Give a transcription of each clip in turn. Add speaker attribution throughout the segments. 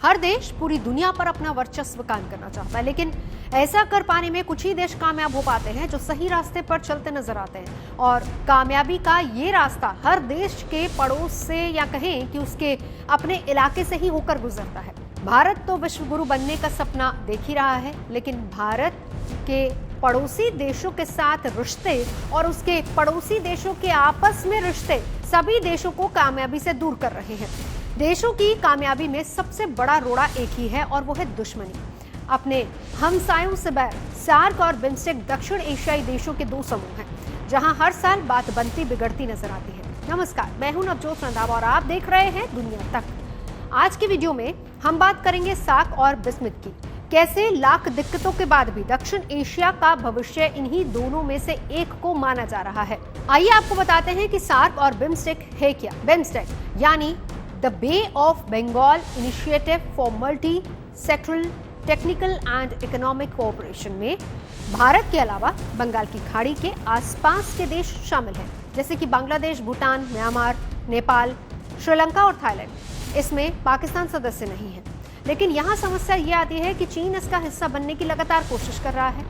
Speaker 1: हर देश पूरी दुनिया पर अपना वर्चस्व कायम करना चाहता है, लेकिन ऐसा कर पाने में कुछ ही देश कामयाब हो पाते हैं जो सही रास्ते पर चलते नजर आते हैं। और कामयाबी का ये रास्ता हर देश के पड़ोस से या कहें कि उसके अपने इलाके से ही होकर गुजरता है। भारत तो विश्व गुरु बनने का सपना देख ही रहा है, लेकिन भारत के पड़ोसी देशों के साथ रिश्ते और उसके पड़ोसी देशों के आपस में रिश्ते सभी देशों को कामयाबी से दूर कर रहे हैं। देशों की कामयाबी में सबसे बड़ा रोड़ा एक ही है और वो है दुश्मनी। अपने हमसायों से बैर। सार्क और बिम्स्टेक दक्षिण एशियाई देशों के दो समूह हैं जहां हर साल बात बनती बिगड़ती नजर आती है। नमस्कार, मैं हूं नवजोत रंधावा और आप देख रहे हैं दुनिया तक। आज के वीडियो में हम बात करेंगे सार्क और बिस्मित की। कैसे लाख दिक्कतों के बाद भी दक्षिण एशिया का भविष्य इन्हीं दोनों में से एक को माना जा रहा है। आइए आपको बताते हैं कि सार्क और बिम्स्टेक है क्या। बिम्स्टेक यानी the Bay of Bengal initiative for multi sectoral technical and economic cooperation में भारत के अलावा बंगाल की खाड़ी के आसपास के देश शामिल हैं, जैसे कि बांग्लादेश, भूटान, म्यांमार, नेपाल, श्रीलंका और थाईलैंड। इसमें पाकिस्तान सदस्य नहीं है, लेकिन यहाँ समस्या ये आती है कि चीन इसका हिस्सा बनने की लगातार कोशिश कर रहा है।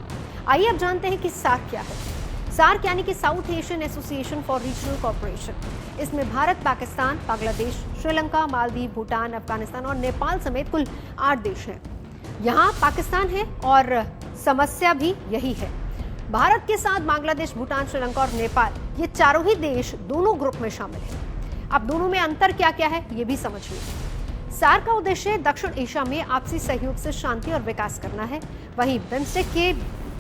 Speaker 1: आइए अब जानते हैं कि सार्क क्या है। सार्क यानी कि south Asian association for regional cooperation. इसमें भारत, पाकिस्तान, बांग्लादेश, श्रीलंका, मालदीव, भूटान, अफगानिस्तान और नेपाल समेत कुल 8 देश हैं। यहाँ पाकिस्तान है और समस्या भी यही है। भारत के साथ बांग्लादेश, भूटान, श्रीलंका और नेपाल, ये चारों ही देश दोनों ग्रुप में शामिल हैं। अब दोनों में अंतर क्या क्या है ये भी समझिए। सार्क का उद्देश्य दक्षिण एशिया में आपसी सहयोग से शांति और विकास करना है। वहीं बिम्स्टेक के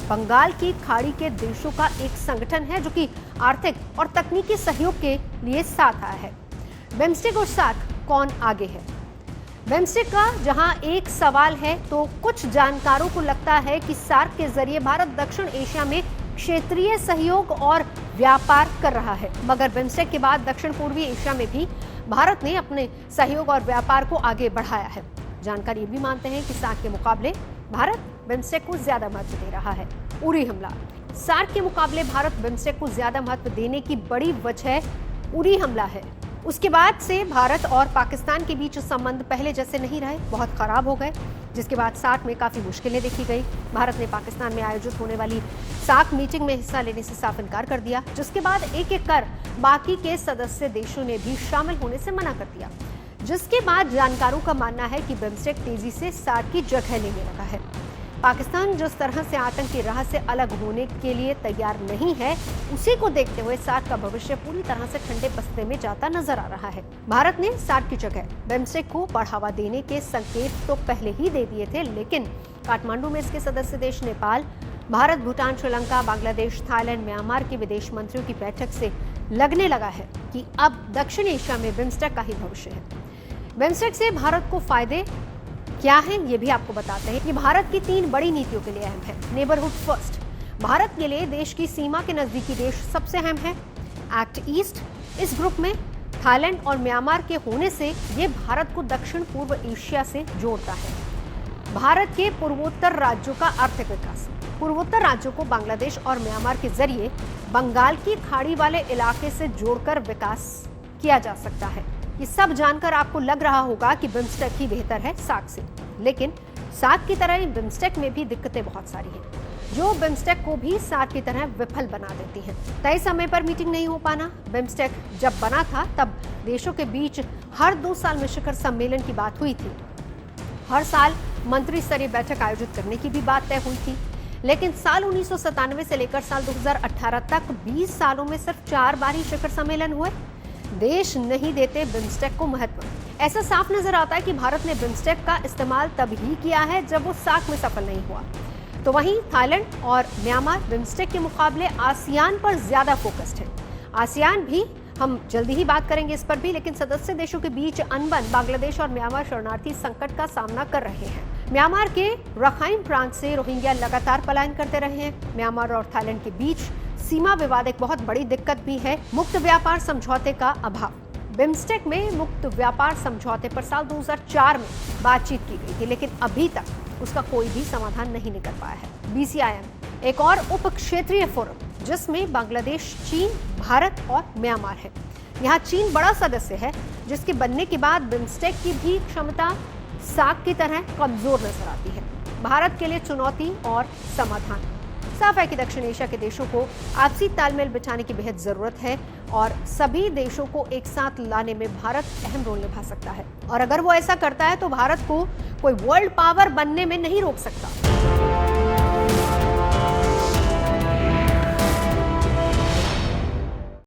Speaker 1: बंगाल की खाड़ी के देशों का एक संगठन है जो कि आर्थिक और तकनीकी सहयोग के लिए साथ आया है। बिम्स्टेक और सार्क कौन आगे है? बिम्स्टेक का जहां एक सवाल है तो कुछ जानकारों को लगता है कि सार्क के जरिए भारत दक्षिण एशिया में क्षेत्रीय सहयोग और व्यापार कर रहा है, मगर बिम्स्टेक के बाद दक्षिण पूर्वी एशिया में भी भारत ने अपने सहयोग और व्यापार को आगे बढ़ाया है। जानकार ये भी मानते हैं कि सार्क के मुकाबले भारत बिम्स्टेक को ज्यादा महत्व दे रहा है। उरी हमला। सार्क के मुकाबले भारत बिम्स्टेक को ज्यादा महत्व देने की बड़ी वजह उरी हमला है। उसके बाद से भारत और पाकिस्तान के बीच संबंध पहले जैसे नहीं रहे, बहुत खराब हो गए, जिसके बाद सार्क में काफी मुश्किलें देखी गई। भारत ने पाकिस्तान में आयोजित होने वाली सार्क मीटिंग में हिस्सा लेने से साफ इनकार कर दिया, जिसके बाद एक एक कर बाकी के सदस्य देशों ने भी शामिल होने से मना कर दिया। जिसके बाद जानकारों का मानना है कि बिम्स्टेक तेजी से सार्क की जगह लेने लगा है। पाकिस्तान जिस तरह से आतंक की राह से अलग होने के लिए तैयार नहीं है, उसी को देखते हुए सार्क का भविष्य पूरी तरह से ठंडे बस्ते में जाता नजर आ रहा है। भारत ने सार्क की जगह बिम्स्टेक को बढ़ावा देने के संकेत तो पहले ही दे दिए थे, लेकिन काठमांडू में इसके सदस्य देश नेपाल, भारत, भूटान, श्रीलंका, बांग्लादेश, थाईलैंड, म्यांमार के विदेश मंत्रियों की बैठक से लगने लगा है कि अब दक्षिण एशिया में बिम्स्टेक का ही भविष्य है। बिम्स्टेक से भारत को फायदे क्या है ये भी आपको बताते हैं। ये भारत की 3 बड़ी नीतियों के लिए अहम है। नेबरहुड फर्स्ट, भारत के लिए देश की सीमा के नजदीकी देश सबसे अहम है। एक्ट ईस्ट, इस ग्रुप में थाईलैंड और म्यांमार के होने से ये भारत को दक्षिण पूर्व एशिया से जोड़ता है। भारत के पूर्वोत्तर राज्यों का आर्थिक विकास, पूर्वोत्तर राज्यों को बांग्लादेश और म्यांमार के जरिए बंगाल की खाड़ी वाले इलाके से जोड़कर विकास किया जा सकता है। ये सब जानकर आपको लग रहा होगा कि बिम्स्टेक ही बेहतर है सार्क से, लेकिन सार्क की तरह बिम्स्टेक में भी दिक्कतें बहुत सारी हैं जो बिम्स्टेक को भी सार्क की तरह विफल बना देती हैं। तय समय पर मीटिंग नहीं हो पाना। बिम्स्टेक जब बना था तब देशों के बीच हर 2 साल में शिखर सम्मेलन की बात हुई थी। हर साल मंत्री स्तरीय बैठक आयोजित करने की भी बात तय हुई थी, लेकिन साल 1997 से लेकर साल 2018 तक 20 सालों में सिर्फ 4 बार ही शिखर सम्मेलन हुए। देश नहीं देते बिम्स्टेक को महत्व। ऐसा साफ नजर आता है कि भारत ने बिम्स्टेक का इस्तेमाल तब ही किया है जब वो सार्क में सफल नहीं हुआ। तो वहीं थाईलैंड और म्यांमार बिम्स्टेक के मुकाबले आसियान पर ज्यादा फोकस्ड है। आसियान भी, हम जल्दी ही बात करेंगे इस पर भी, लेकिन सदस्य देशों के बीच अनबन बांग्लादेश और म्यांमार शरणार्थी संकट का सामना कर रहे हैं। म्यांमार के रखाइन प्रांत से रोहिंग्या लगातार पलायन करते रहे हैं। म्यांमार और थाईलैंड के बीच सीमा विवाद एक बहुत बड़ी दिक्कत भी है। मुक्त व्यापार समझौते का अभाव। बिम्स्टेक में मुक्त व्यापार समझौते पर साल 2004 में बातचीत की गई थी, लेकिन अभी तक उसका कोई भी समाधान नहीं निकल पाया है। BCIM एक और उप क्षेत्रीय फोरम जिसमें बांग्लादेश, चीन, भारत और म्यांमार है। यहाँ चीन बड़ा सदस्य है, जिसके बनने के बाद बिम्स्टेक की भी क्षमता साग की तरह कमजोर नजर आती है। भारत के लिए चुनौती और समाधान साफ है कि दक्षिण एशिया के देशों को आपसी तालमेल बिठाने की बेहद जरूरत है और सभी देशों को एक साथ लाने में भारत अहम रोल निभा सकता है। और अगर वो ऐसा करता है तो भारत को कोई वर्ल्ड पावर बनने में नहीं रोक सकता।